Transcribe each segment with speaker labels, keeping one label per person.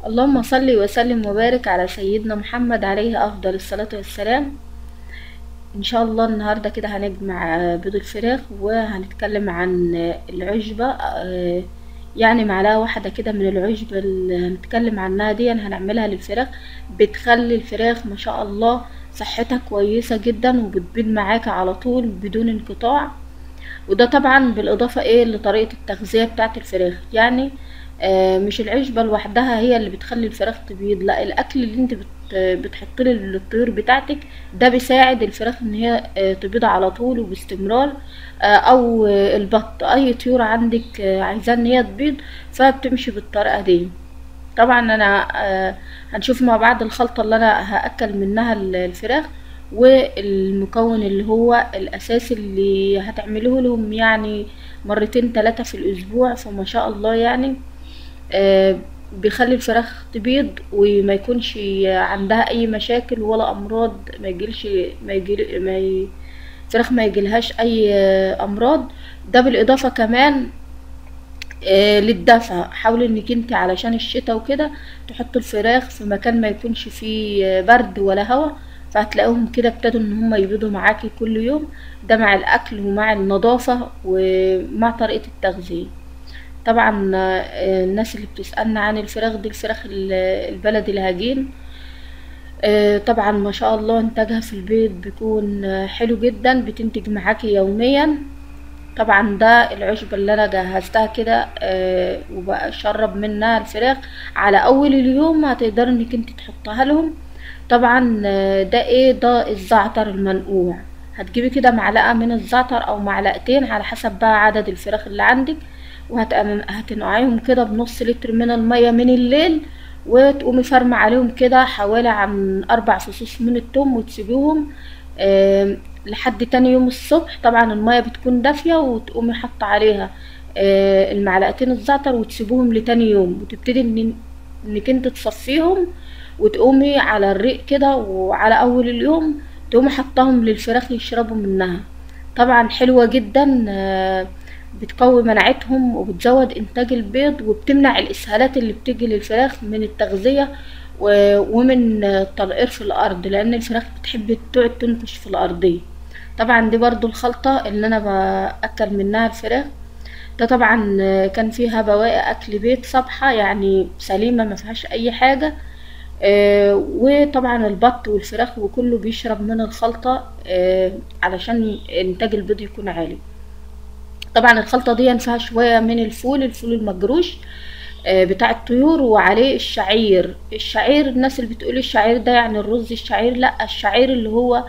Speaker 1: اللهم صل وسلم وبارك على سيدنا محمد عليه افضل الصلاة والسلام. ان شاء الله النهاردة كده هنجمع بيض الفراخ وهنتكلم عن العشبة. يعني معلقة واحدة كده من العشبة اللي هنتكلم عنها دي هنعملها للفراخ. بتخلي الفراخ ما شاء الله صحتها كويسة جدا وبتبيض معاك على طول بدون انقطاع. وده طبعا بالاضافه لطريقه التغذيه بتاعه الفراخ يعني. مش العشبه لوحدها هي اللي بتخلي الفراخ تبيض، لا، الاكل اللي انت بتحط له للطيور بتاعتك ده بيساعد الفراخ ان هي تبيض على طول وباستمرار. او البط، اي طيور عندك عايزاه ان هي تبيض فبتمشي بالطريقه دي. طبعا انا هنشوف مع بعض الخلطة اللي انا هاكل منها الفراخ، والمكون اللي هو الاساسي اللي هتعملوه لهم يعني مرتين ثلاثة في الاسبوع. فما شاء الله يعني بيخلي الفراخ تبيض وما يكونش عندها اي مشاكل ولا امراض، ما يجيلش ما يجيل ما ي... الفراخ ما يجيلهاش اي امراض. ده بالاضافة كمان للدفع. حاولي انك انت علشان الشتاء وكده تحطوا الفراخ في مكان ما يكونش فيه برد ولا هوا، فهتلاقوهم كده ابتدوا ان هم يبيضوا معاكي كل يوم. ده مع الاكل ومع النظافة ومع طريقة التغذية. طبعا الناس اللي بتسألنا عن الفراخ دي، الفراخ البلدي الهجين، طبعا ما شاء الله انتاجها في البيت بيكون حلو جدا، بتنتج معاكي يوميا. طبعا ده العشبة اللي انا جهزتها كده وبشرب منها الفراخ على اول اليوم، هتقدر انك انت تحطها لهم. طبعا ده ده الزعتر المنقوع. هتجيبي كده معلقة من الزعتر او معلقتين على حسب بقى عدد الفراخ اللي عندك، وهتنقعيهم كده بنص لتر من المية من الليل، وتقومي فرمة عليهم كده حوالي عن 4 فصوص من التوم وتسيبيهم لحد تاني يوم الصبح. طبعا المية بتكون دافية، وتقومي حاطة عليها المعلقتين الزعتر وتسيبوهم لتاني يوم، وتبتدي انك انت تصفيهم، وتقومي على الريق كده وعلى اول اليوم تقومي حطاهم للفراخ يشربوا منها. طبعا حلوة جدا، بتقوي مناعتهم وبتزود انتاج البيض وبتمنع الاسهالات اللي بتيجي للفراخ من التغذية ومن التنقير في الارض، لان الفراخ بتحب تقعد تنكش في الارضية. طبعا دي برضو الخلطة اللي انا باكل منها الفراخ. ده طبعا كان فيها بواقي اكل بيت صبحة يعني سليمة ما فيهاش اي حاجة. وطبعا البط والفراخ وكله بيشرب من الخلطة علشان انتاج البيض يكون عالي. طبعا الخلطة دي فيها شوية من الفول المجروش بتاع الطيور، وعليه الشعير. الشعير الناس اللي بتقول الشعير ده يعني الرز الشعير، لا، الشعير اللي هو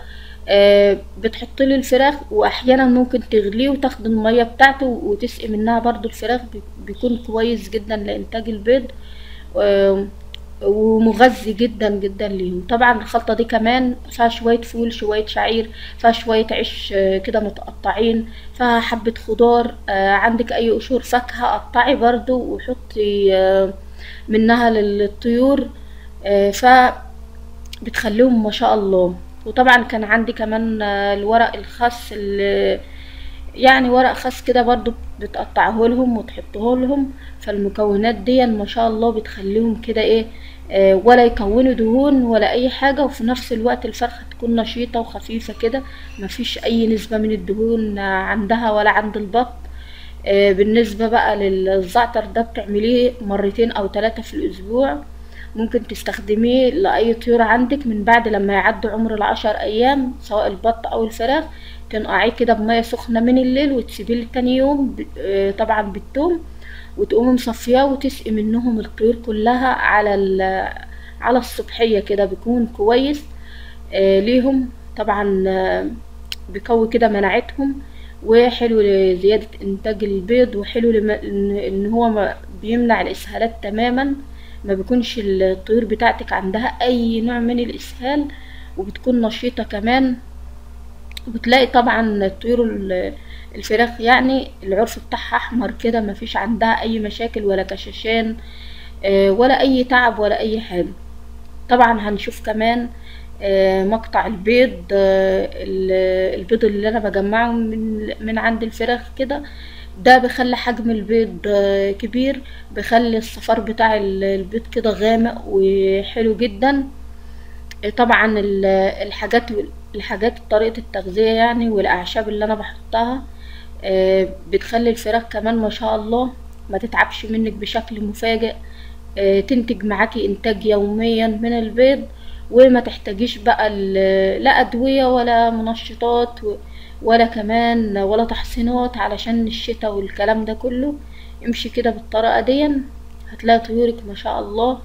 Speaker 1: بتحط له الفراخ، واحيانا ممكن تغليه وتاخد المية بتاعته وتسقي منها برضو الفراخ، بيكون كويس جدا لانتاج البيض ومغذي جدا جدا ليهم. طبعا الخلطة دي كمان فيها شوية فول شوية شعير، فيها شوية عيش كده متقطعين، فيها حبة خضار، عندك اي قشور فاكهة قطعي برضو وحطي منها للطيور، فبتخليهم ما شاء الله. وطبعا كان عندي كمان الورق الخس، يعني ورق خاص كده برضو بتقطعه لهم وتحطه لهم. فالمكونات دي ما شاء الله بتخليهم كده ولا يكونوا دهون ولا اي حاجة، وفي نفس الوقت الفرخة تكون نشيطة وخفيفة كده، مفيش اي نسبة من الدهون عندها ولا عند البط. بالنسبة بقى للزعتر ده بتعمليه مرتين او 3 في الاسبوع. ممكن تستخدميه لأي طيور عندك من بعد لما يعدوا عمر ال10 أيام، سواء البط أو الفراخ. تنقعيه كده بمية سخنة من الليل وتسيبيه لتاني يوم طبعا بالثوم، وتقومي مصفياه وتسقي منهم الطيور كلها على الصبحية كده، بيكون كويس ليهم. طبعا بيقوي كده مناعتهم، وحلو لزيادة انتاج البيض، وحلو ان هو بيمنع الاسهالات تماما. ما بيكونش الطيور بتاعتك عندها اي نوع من الاسهال، وبتكون نشيطة كمان. وبتلاقي طبعا الطيور الفراخ يعني العرف بتاعها احمر كده، ما فيش عندها اي مشاكل ولا كشاشان ولا اي تعب ولا اي حاجة. طبعا هنشوف كمان مقطع البيض، البيض اللي انا بجمعه من عند الفراخ كده. ده بيخلي حجم البيض كبير، بيخلي الصفار بتاع البيض كده غامق وحلو جدا. طبعا الحاجات طريقة التغذية يعني والأعشاب اللي أنا بحطها بتخلي الفراخ كمان ما شاء الله ما تتعبش منك بشكل مفاجئ، تنتج معاكي إنتاج يوميا من البيض، وما تحتاجيش بقى لا أدوية ولا منشطات ولا كمان ولا تحصينات علشان الشتاء والكلام ده كله. امشي كده بالطريقة دي هتلاقي طيورك ما شاء الله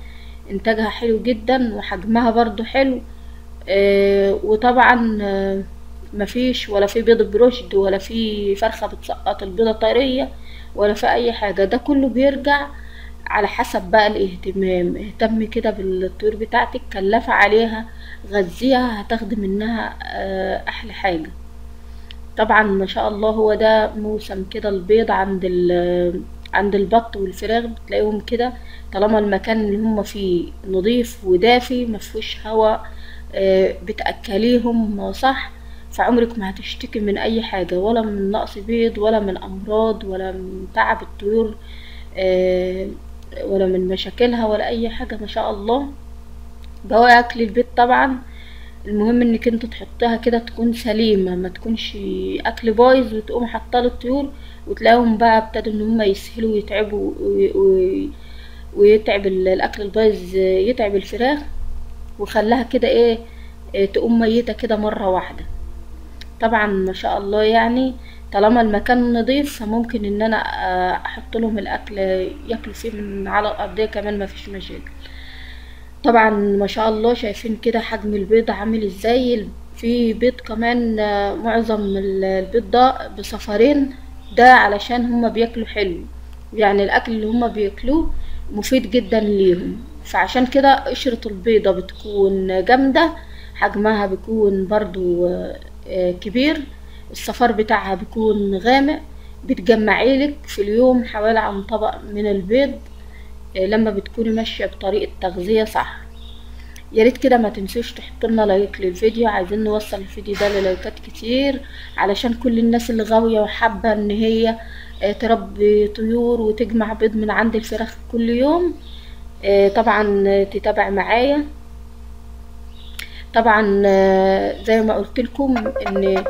Speaker 1: انتاجها حلو جدا وحجمها برضو حلو. وطبعا مفيش ولا في بيض برشد ولا في فرخة بتسقط البيضة طرية ولا في اي حاجة. ده كله بيرجع على حسب بقى الاهتمام. اهتمي كده بالطيور بتاعتك، كلفة عليها، غذيها، هتاخدي منها احلى حاجة. طبعا ما شاء الله هو ده موسم كده البيض عند البط والفراخ، بتلاقيهم كده طالما المكان اللي هم فيه نظيف ودافي مفهوش هواء، بتأكليهم صح، فعمرك ما هتشتكي من اي حاجة، ولا من نقص بيض ولا من امراض ولا من تعب الطيور ولا من مشاكلها ولا اي حاجة ما شاء الله. بواقي اكل البيت طبعا المهم انك انت تحطيها كده تكون سليمة، ما تكونش اكل بايظ وتقوم حاطاه للطيور وتلاقيهم بقى ابتدوا ان هم يسهلوا ويتعبوا ويتعب الاكل البايظ يتعب الفراخ وخلاها كده ايه تقوم ميتة كده مرة واحدة. طبعا ما شاء الله يعني طالما المكان نضيف فممكن ان انا احط لهم الاكل ياكلوا فيه من على الارضية كمان ما فيش مشاكل. طبعا ما شاء الله شايفين كده حجم البيض عامل ازاي. في بيض كمان معظم البيض ده بصفرين، ده علشان هما بياكلوا حلو، يعني الاكل اللي هما بياكلوه مفيد جدا ليهم، فعشان كده قشرة البيضة بتكون جامدة، حجمها بيكون برضو كبير، الصفار بتاعها بيكون غامق، بتجمعيلك في اليوم حوالي عن طبق من البيض لما بتكوني ماشية بطريقة تغذية صح. يا ريت كده ما تنسوش تحطوا لنا لايك للفيديو، عايزين نوصل الفيديو ده للايكات كتير علشان كل الناس اللي غاوية وحابة ان هي تربي طيور وتجمع بيض من عند الفراخ كل يوم طبعا تتابع معايا. طبعا زي ما قلت لكم ان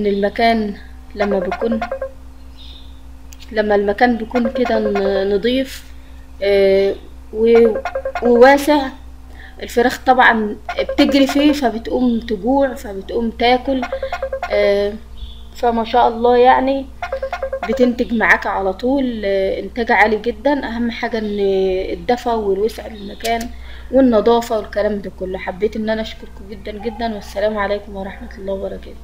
Speaker 1: المكان لما المكان بيكون كده نضيف وواسع، الفراخ طبعا بتجري فيه فبتقوم تجوع فبتقوم تاكل، فما شاء الله يعني بتنتج معاك على طول انتاج عالي جدا. اهم حاجة ان الدفى والوسع للمكان والنظافة والكلام ده كله. حبيت ان انا اشكركم جدا جدا، والسلام عليكم ورحمة الله وبركاته.